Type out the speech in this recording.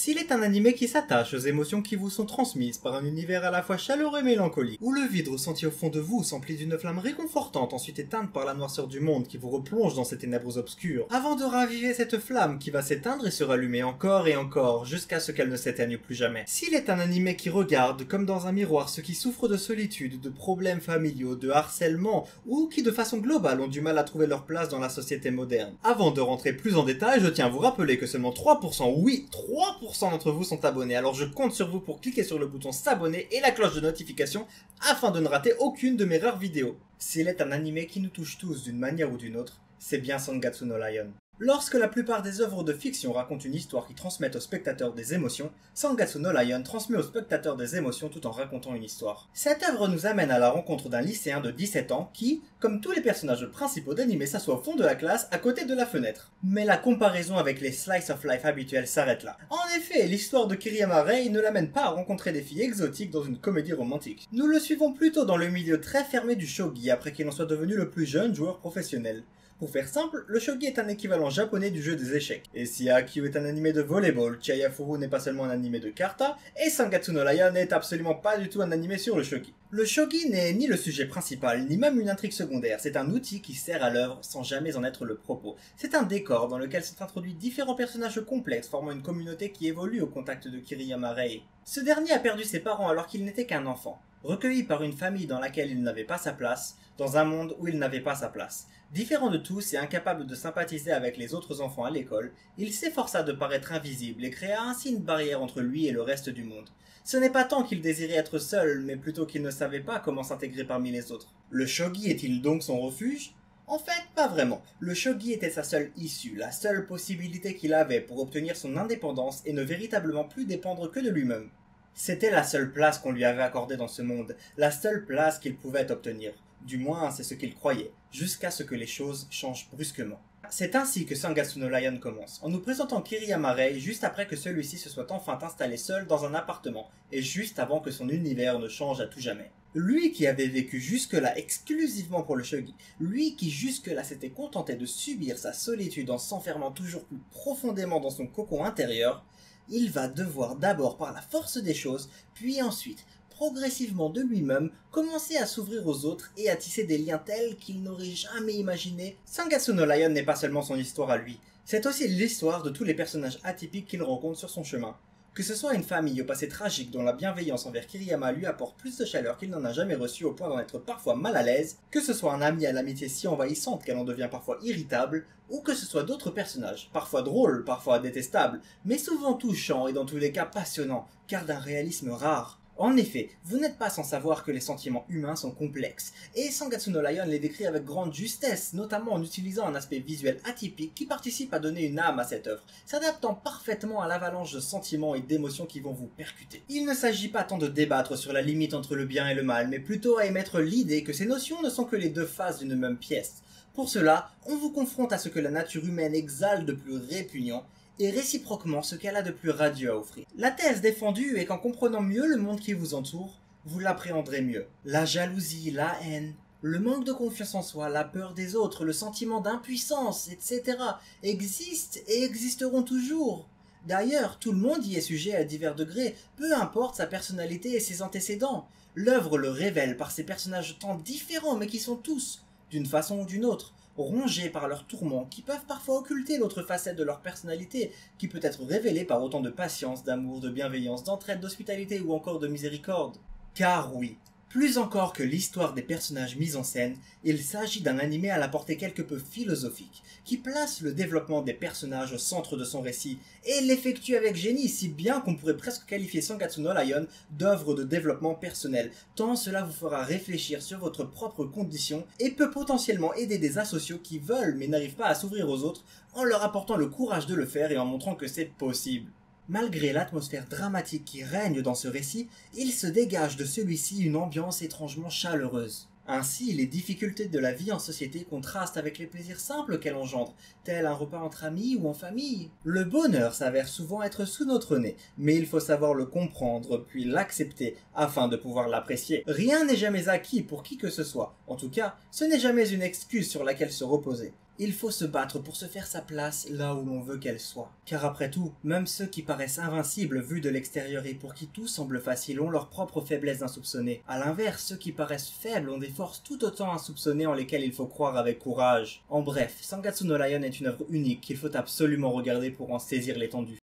S'il est un animé qui s'attache aux émotions qui vous sont transmises par un univers à la fois chaleureux et mélancolique, où le vide ressenti au fond de vous s'emplit d'une flamme réconfortante ensuite éteinte par la noirceur du monde qui vous replonge dans ces ténèbres obscures, avant de raviver cette flamme qui va s'éteindre et se rallumer encore et encore jusqu'à ce qu'elle ne s'éteigne plus jamais. S'il est un animé qui regarde comme dans un miroir ceux qui souffrent de solitude, de problèmes familiaux, de harcèlement ou qui de façon globale ont du mal à trouver leur place dans la société moderne. Avant de rentrer plus en détail, je tiens à vous rappeler que seulement 3%, oui 3% d'entre vous sont abonnés, alors je compte sur vous pour cliquer sur le bouton s'abonner et la cloche de notification afin de ne rater aucune de mes rares vidéos. S'il est un animé qui nous touche tous d'une manière ou d'une autre, c'est bien Sangatsu no Lion. Lorsque la plupart des œuvres de fiction racontent une histoire qui transmet au spectateur des émotions, Sangatsu no Lion transmet au spectateur des émotions tout en racontant une histoire. Cette œuvre nous amène à la rencontre d'un lycéen de 17 ans qui, comme tous les personnages principaux d'anime, s'assoit au fond de la classe à côté de la fenêtre. Mais la comparaison avec les slice of life habituels s'arrête là. En effet, l'histoire de Kiriyama Rei ne l'amène pas à rencontrer des filles exotiques dans une comédie romantique. Nous le suivons plutôt dans le milieu très fermé du shogi après qu'il en soit devenu le plus jeune joueur professionnel. Pour faire simple, le shogi est un équivalent japonais du jeu des échecs. Et si Haikyuu est un animé de volleyball, Chihayafuru n'est pas seulement un animé de karta, et Sangatsu no Lion n'est absolument pas du tout un animé sur le shogi. Le shogi n'est ni le sujet principal, ni même une intrigue secondaire, c'est un outil qui sert à l'œuvre sans jamais en être le propos. C'est un décor dans lequel sont introduits différents personnages complexes formant une communauté qui évolue au contact de Kiriyama Rei. Ce dernier a perdu ses parents alors qu'il n'était qu'un enfant. Recueilli par une famille dans laquelle il n'avait pas sa place, dans un monde où il n'avait pas sa place. Différent de tous et incapable de sympathiser avec les autres enfants à l'école, il s'efforça de paraître invisible et créa ainsi une barrière entre lui et le reste du monde. Ce n'est pas tant qu'il désirait être seul, mais plutôt qu'il ne savait pas comment s'intégrer parmi les autres. Le shogi est-il donc son refuge ? En fait, pas vraiment. Le shogi était sa seule issue, la seule possibilité qu'il avait pour obtenir son indépendance et ne véritablement plus dépendre que de lui-même. C'était la seule place qu'on lui avait accordée dans ce monde, la seule place qu'il pouvait obtenir. Du moins, c'est ce qu'il croyait, jusqu'à ce que les choses changent brusquement. C'est ainsi que Sangatsu no Lion commence, en nous présentant Kiriyama Rei juste après que celui-ci se soit enfin installé seul dans un appartement, et juste avant que son univers ne change à tout jamais. Lui qui avait vécu jusque-là exclusivement pour le shogi, lui qui jusque-là s'était contenté de subir sa solitude en s'enfermant toujours plus profondément dans son cocon intérieur, il va devoir d'abord par la force des choses, puis ensuite, progressivement de lui-même, commencer à s'ouvrir aux autres et à tisser des liens tels qu'il n'aurait jamais imaginé. Sangatsu no Lion n'est pas seulement son histoire à lui, c'est aussi l'histoire de tous les personnages atypiques qu'il rencontre sur son chemin. Que ce soit une famille au passé tragique dont la bienveillance envers Kiriyama lui apporte plus de chaleur qu'il n'en a jamais reçu au point d'en être parfois mal à l'aise, que ce soit un ami à l'amitié si envahissante qu'elle en devient parfois irritable, ou que ce soit d'autres personnages, parfois drôles, parfois détestables, mais souvent touchants et dans tous les cas passionnants, car d'un réalisme rare. En effet, vous n'êtes pas sans savoir que les sentiments humains sont complexes, et Sangatsu no Lion les décrit avec grande justesse, notamment en utilisant un aspect visuel atypique qui participe à donner une âme à cette œuvre, s'adaptant parfaitement à l'avalanche de sentiments et d'émotions qui vont vous percuter. Il ne s'agit pas tant de débattre sur la limite entre le bien et le mal, mais plutôt à émettre l'idée que ces notions ne sont que les deux faces d'une même pièce. Pour cela, on vous confronte à ce que la nature humaine exale de plus répugnant, et réciproquement ce qu'elle a de plus radieux à offrir. La thèse défendue est qu'en comprenant mieux le monde qui vous entoure, vous l'appréhenderez mieux. La jalousie, la haine, le manque de confiance en soi, la peur des autres, le sentiment d'impuissance, etc. existent et existeront toujours. D'ailleurs, tout le monde y est sujet à divers degrés, peu importe sa personnalité et ses antécédents. L'œuvre le révèle par ces personnages tant différents mais qui sont tous, d'une façon ou d'une autre, rongés par leurs tourments, qui peuvent parfois occulter l'autre facette de leur personnalité, qui peut être révélée par autant de patience, d'amour, de bienveillance, d'entraide, d'hospitalité ou encore de miséricorde. Car oui, plus encore que l'histoire des personnages mis en scène, il s'agit d'un animé à la portée quelque peu philosophique, qui place le développement des personnages au centre de son récit, et l'effectue avec génie, si bien qu'on pourrait presque qualifier Sangatsu no Lion d'œuvre de développement personnel, tant cela vous fera réfléchir sur votre propre condition, et peut potentiellement aider des asociaux qui veulent mais n'arrivent pas à s'ouvrir aux autres, en leur apportant le courage de le faire et en montrant que c'est possible. Malgré l'atmosphère dramatique qui règne dans ce récit, il se dégage de celui-ci une ambiance étrangement chaleureuse. Ainsi, les difficultés de la vie en société contrastent avec les plaisirs simples qu'elle engendre, tel un repas entre amis ou en famille. Le bonheur s'avère souvent être sous notre nez, mais il faut savoir le comprendre puis l'accepter afin de pouvoir l'apprécier. Rien n'est jamais acquis pour qui que ce soit, en tout cas, ce n'est jamais une excuse sur laquelle se reposer. Il faut se battre pour se faire sa place là où l'on veut qu'elle soit. Car après tout, même ceux qui paraissent invincibles vus de l'extérieur et pour qui tout semble facile ont leurs propres faiblesses insoupçonnées. A l'inverse, ceux qui paraissent faibles ont des forces tout autant insoupçonnées en lesquelles il faut croire avec courage. En bref, Sangatsu no Lion est une œuvre unique qu'il faut absolument regarder pour en saisir l'étendue.